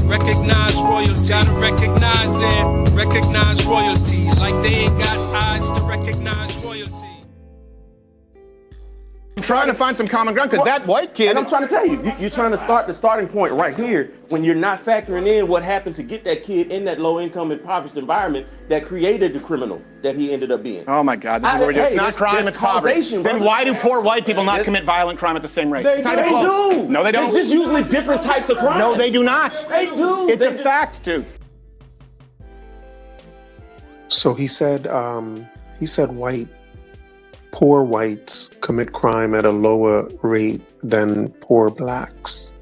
Recognize royalty. Gotta recognize it. Recognize royalty. Like they ain't got eyes to recognize royalty. I'm trying to find some common ground because that white kid. And I'm trying to tell you, you're trying to start the starting point right here when you're not factoring in what happened to get that kid in that low-income, impoverished environment that created the criminal that he ended up being. Oh my God, this is what we're doing. It's not crime, it's poverty. Then why do poor white people not commit violent crime at the same rate? They do. No, they don't. It's just usually different types of crime. No, they do not. They do. It's a fact, dude. So he said poor whites commit crime at a lower rate than poor blacks.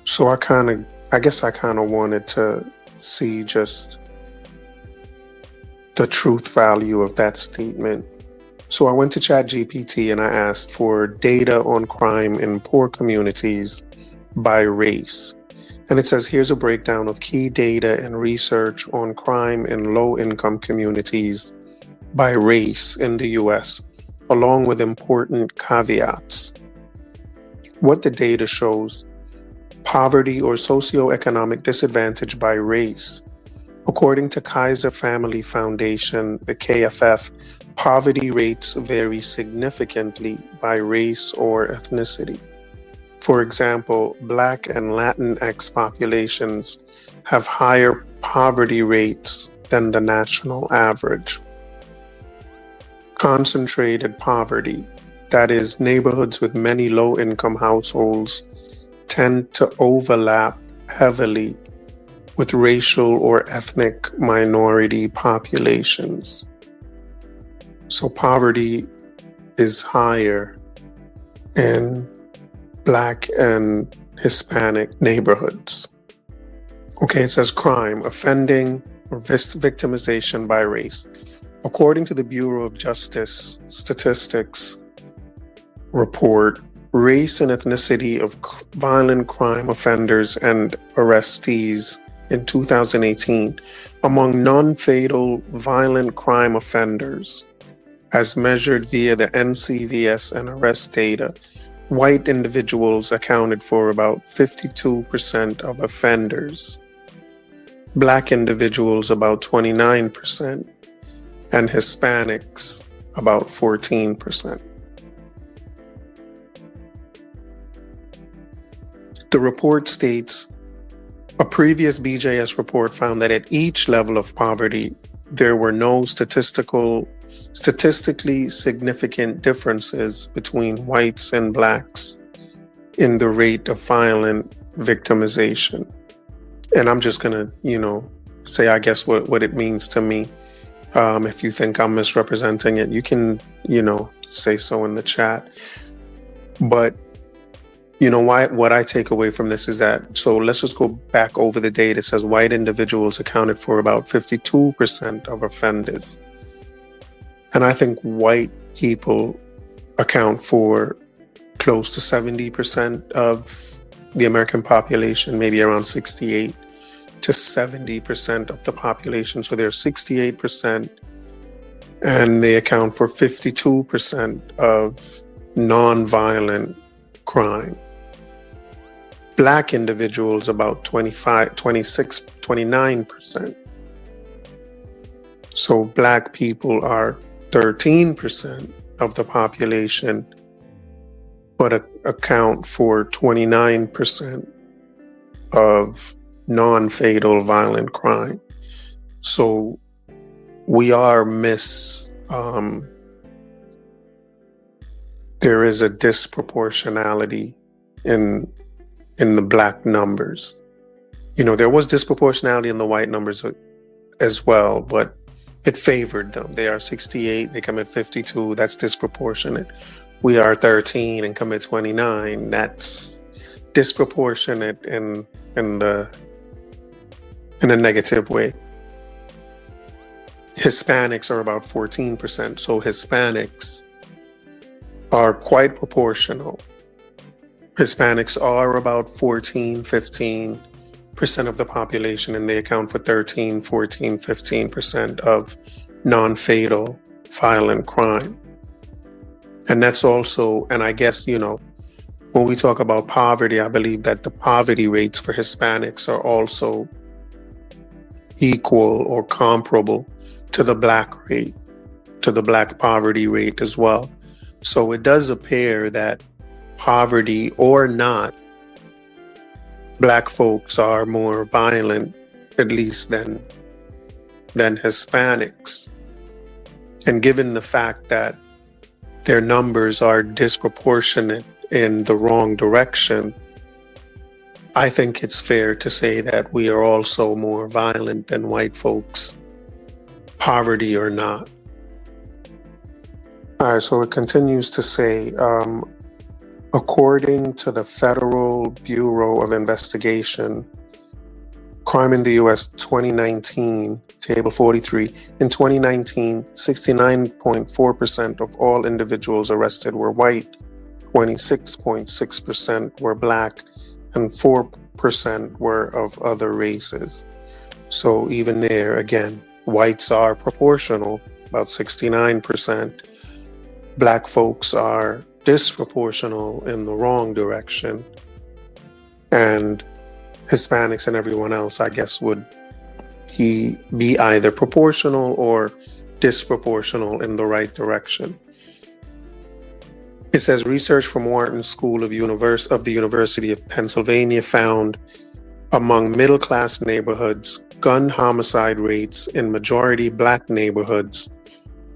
So I guess I kind of wanted to see just the truth value of that statement. So I went to ChatGPT and I asked for data on crime in poor communities by race. And it says, here's a breakdown of key data and research on crime in low-income communities by race in the US, along with important caveats. What the data shows: poverty or socioeconomic disadvantage by race. According to Kaiser Family Foundation, the KFF, poverty rates vary significantly by race or ethnicity. For example, Black and Latinx populations have higher poverty rates than the national average. Concentrated poverty, that is, neighborhoods with many low-income households, tend to overlap heavily with racial or ethnic minority populations. So poverty is higher in Black and Hispanic neighborhoods. Okay, it says crime, offending, or victimization by race. According to the Bureau of Justice Statistics report, race and ethnicity of violent crime offenders and arrestees in 2018 among non-fatal violent crime offenders, as measured via the NCVS and arrest data, white individuals accounted for about 52% of offenders, Black individuals about 29%, and Hispanics about 14%. The report states, a previous BJS report found that at each level of poverty, there were no statistically significant differences between whites and Blacks in the rate of violent victimization. And I'm just gonna, say, I guess, what it means to me. If you think I'm misrepresenting it, you can, say so in the chat. But, what I take away from this is that, so let's just go back over the data. It says white individuals accounted for about 52% of offenders. And I think white people account for close to 70% of the American population, maybe around 68 to 70% of the population. So they're 68%, and they account for 52% of non-violent crime. Black individuals about 25, 26, 29%. So Black people are 13% of the population, but account for 29% of non-fatal violent crime. So we are there is a disproportionality in the Black numbers. There was disproportionality in the white numbers as well, but it favored them. They are 68, they commit 52, that's disproportionate. We are 13 and commit 29, that's disproportionate in a negative way. Hispanics are about 14%, so Hispanics are quite proportional. Hispanics are about 15% of the population, and they account for 13, 14, 15% of non-fatal violent crime. And that's also, and I guess, when we talk about poverty, I believe that the poverty rates for Hispanics are also equal or comparable to the black rate, to the black poverty rate as well. So it does appear that poverty or not, black folks are more violent, at least than Hispanics. And given the fact that their numbers are disproportionate in the wrong direction, I think it's fair to say that we are also more violent than white folks, poverty or not. All right, so it continues to say, according to the Federal Bureau of Investigation, Crime in the U.S. 2019, Table 43. In 2019, 69.4% of all individuals arrested were white, 26.6% were black, and 4% were of other races. So even there, again, whites are proportional, about 69%. Black folks are disproportional in the wrong direction. And Hispanics and everyone else, I guess, would be either proportional or disproportional in the right direction. It says research from Wharton School of the University of Pennsylvania found among middle-class neighborhoods, gun homicide rates in majority black neighborhoods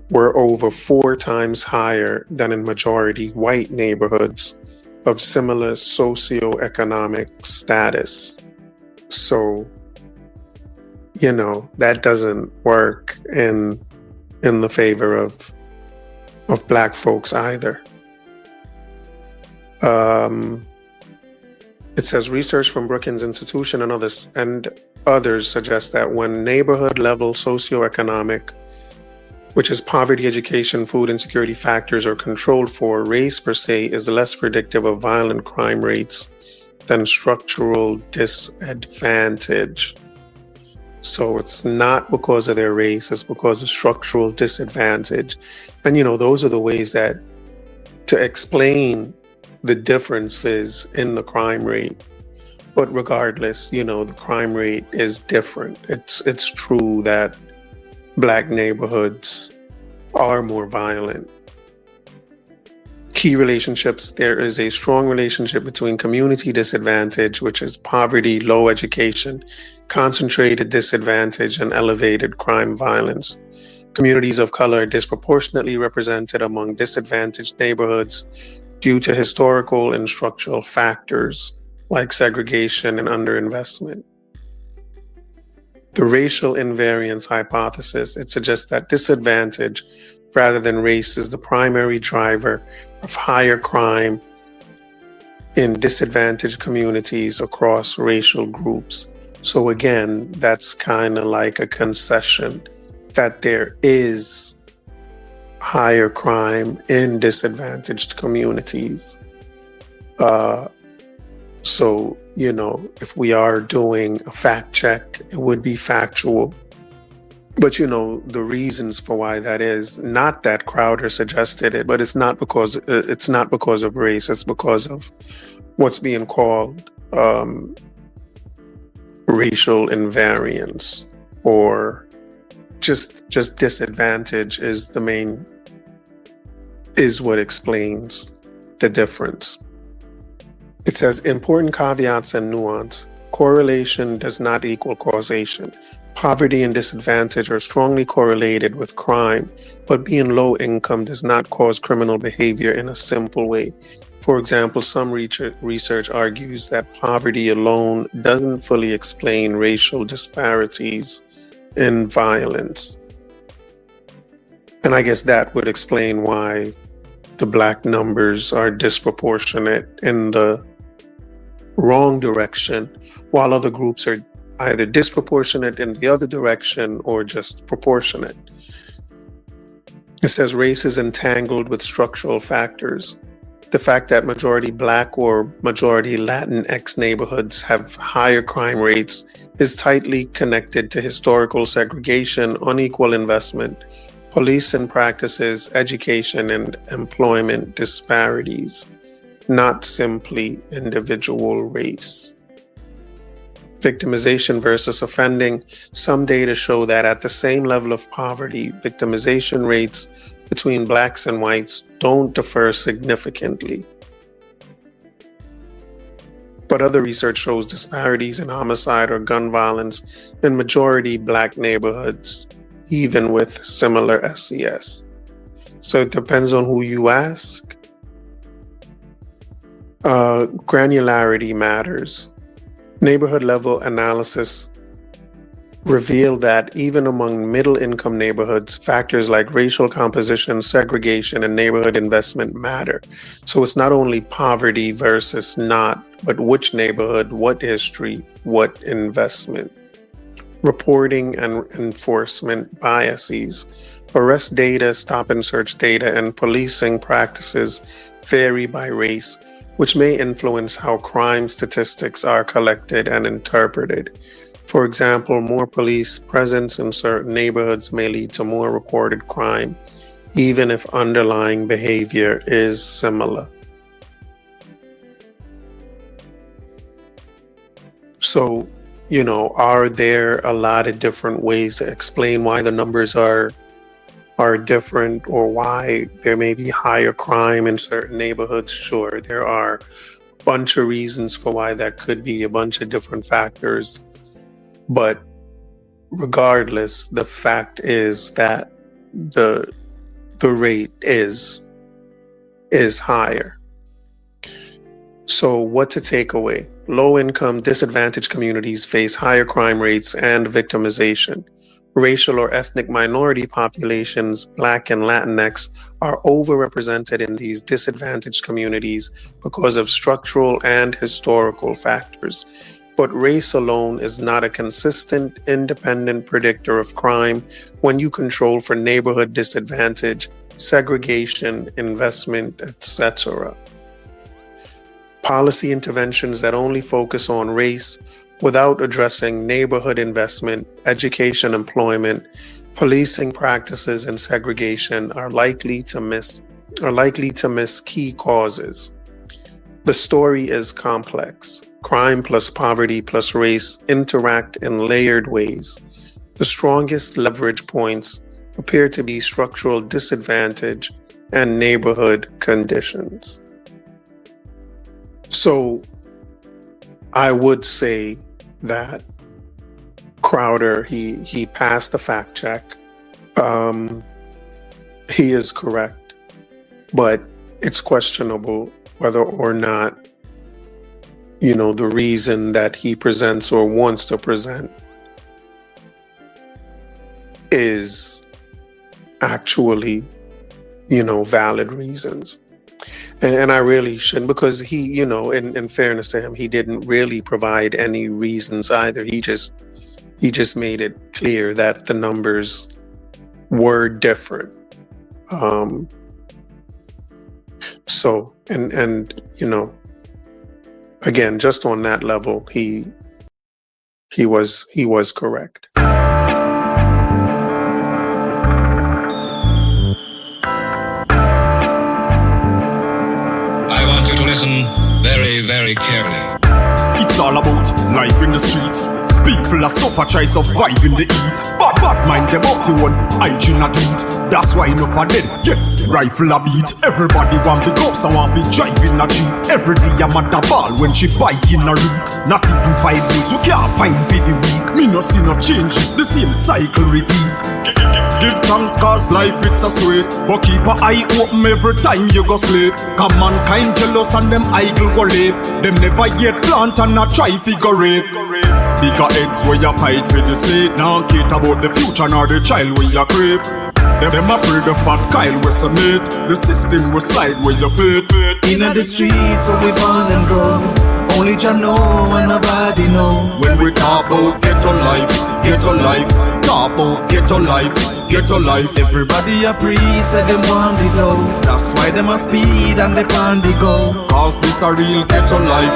were over 4 times higher than in majority white neighborhoods of similar socioeconomic status. So, that doesn't work in the favor of black folks either. It says research from Brookings Institution and others suggest that when neighborhood level socioeconomic, which is poverty, education, food insecurity factors are controlled for, race per se is less predictive of violent crime rates than structural disadvantage. So it's not because of their race, it's because of structural disadvantage. And those are the ways that to explain the differences in the crime rate. But regardless, the crime rate is different. It's true that black neighborhoods are more violent. Key relationships: there is a strong relationship between community disadvantage, which is poverty, low education, concentrated disadvantage, and elevated crime violence. Communities of color are disproportionately represented among disadvantaged neighborhoods due to historical and structural factors like segregation and underinvestment. The racial invariance hypothesis, it suggests that disadvantage rather than race is the primary driver of higher crime in disadvantaged communities across racial groups. So again, that's kind of like a concession that there is higher crime in disadvantaged communities. So, if we are doing a fact check, it would be factual. But, the reasons for why that is, not that Crowder suggested it, but it's not because of race. It's because of what's being called racial invariance, or just disadvantage is what explains the difference. It says important caveats and nuance. Correlation does not equal causation. Poverty and disadvantage are strongly correlated with crime, but being low income does not cause criminal behavior in a simple way. For example, some research argues that poverty alone doesn't fully explain racial disparities in violence. And I guess that would explain why the black numbers are disproportionate in the wrong direction, while other groups are either disproportionate in the other direction or just proportionate. It says race is entangled with structural factors. The fact that majority black or majority Latinx neighborhoods have higher crime rates is tightly connected to historical segregation, unequal investment, police and practices, education, and employment disparities. not simply individual race. Victimization versus offending. Some data show that at the same level of poverty, victimization rates between blacks and whites don't differ significantly. But other research shows disparities in homicide or gun violence in majority black neighborhoods, even with similar SES. So it depends on who you ask. Granularity matters. Neighborhood level analysis revealed that even among middle-income neighborhoods, factors like racial composition, segregation, and neighborhood investment matter. So it's not only poverty versus not, but which neighborhood, what history, what investment. Reporting and enforcement biases. Arrest data, stop and search data, and policing practices vary by race, which may influence how crime statistics are collected and interpreted. For example, more police presence in certain neighborhoods may lead to more reported crime, even if underlying behavior is similar. So, are there a lot of different ways to explain why the numbers are different, or why there may be higher crime in certain neighborhoods? Sure, there are a bunch of reasons for why that could be, a bunch of different factors. But regardless, the fact is that the rate is higher. So what to take away? Low-income, disadvantaged communities face higher crime rates and victimization. Racial or ethnic minority populations, Black and Latinx, are overrepresented in these disadvantaged communities because of structural and historical factors. But race alone is not a consistent, independent predictor of crime when you control for neighborhood disadvantage, segregation, investment, etc. Policy interventions that only focus on race without addressing neighborhood investment, education, employment, policing practices, and segregation are likely to miss key causes. The story is complex. Crime plus poverty plus race interact in layered ways. The strongest leverage points appear to be structural disadvantage and neighborhood conditions. So I would say that Crowder, he passed the fact check. He is correct, but it's questionable whether or not, the reason that he presents or wants to present is actually, valid reasons. And I really shouldn't, because he, in fairness to him, he didn't really provide any reasons either. He just made it clear that the numbers were different. So, again, just on that level, he was correct. I want you to listen very, very carefully. It's all about life in the street. People are suffer, try survive in the heat. Bad mind them up to one, hygiene a do it. That's why enough of them get rifle a beat. Everybody want big ups and want to drive in a Jeep. Every day I'm at the ball when she buy in a read. Not even 5 days, you can't find for the week. Me no see no changes, the same cycle repeat. Give thanks cause life it's a sweet. But keep an eye open every time you go sleep. Cause mankind jealous and them idle go late. Them never yet plant and not try figure it. Bigger heads where you fight for the seat. Now care about the future nor the child where you creep. Them a pray the fat Kyle we submit. The system will slide where you fit. Inna the streets where we born and grow. Only Jah know and nobody know. When we talk about ghetto life, talk about ghetto life. Everybody a priest and them want it though. That's why them a speed and they pan the go. Cause this a real ghetto life.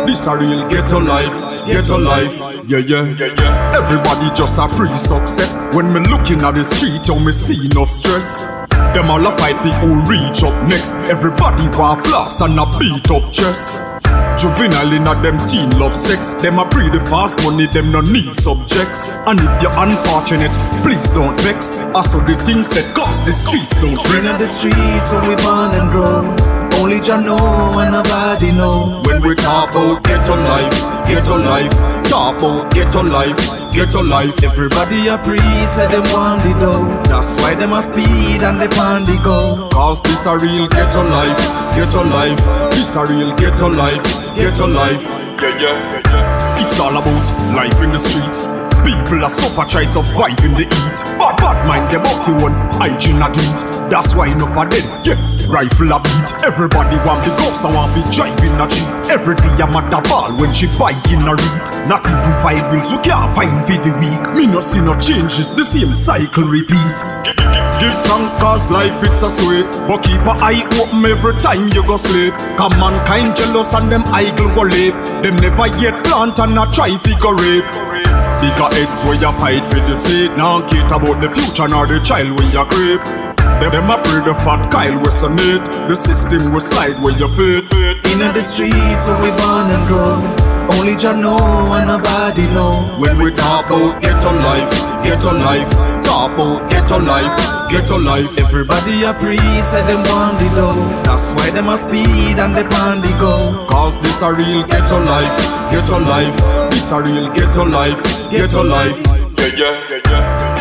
This a real ghetto life. ghetto life. Yeah. Everybody just a pre-success. When me looking at the street, yo, me see enough stress. Them all a fight for who reach up next. Everybody want floss and a beat up chest. Juvenile in a them teen love sex. Them a breed the fast money, them no need subjects. And if you're unfortunate, please don't vex. Also the things said cause the streets don't rest. In the streets so we born and grow. Only Jah know and nobody know. When we talk about ghetto life, talk about ghetto life. Everybody a priest, say them want the dough. That's why them a speed and they pan the go. Cause this a real ghetto life. This a real ghetto life. Yeah. It's all about life in the street. People are suffer, try survive in the heat. Bad mind them out to one, hygiene a do it. That's why enough of them, yeah, rifle a beat. Everybody want the guns, I want to drive in a Jeep. Every day I'm at the ball when she buy in a read. Not even 5 wheels, you can't find for the week. Me no see no changes, the same cycle repeat. Give thanks cause life it's a sweet. But keep a eye open every time you go sleep. Cause mankind jealous and them idle go leap. Them never yet plant and not try figure rape. Bigger heads where you fight for the seed. Now care about the future nor the child where you creep. Them a pray the fat Kyle was on it. The system will slide where you fit. In the streets so we born and grow. Only Jah know and nobody know. When we talk about ghetto life, talk about ghetto life. Everybody a priest, say them want the dough. That's why them a speed and they pan the go. Cause this a real ghetto life. This a real ghetto life. Yeah.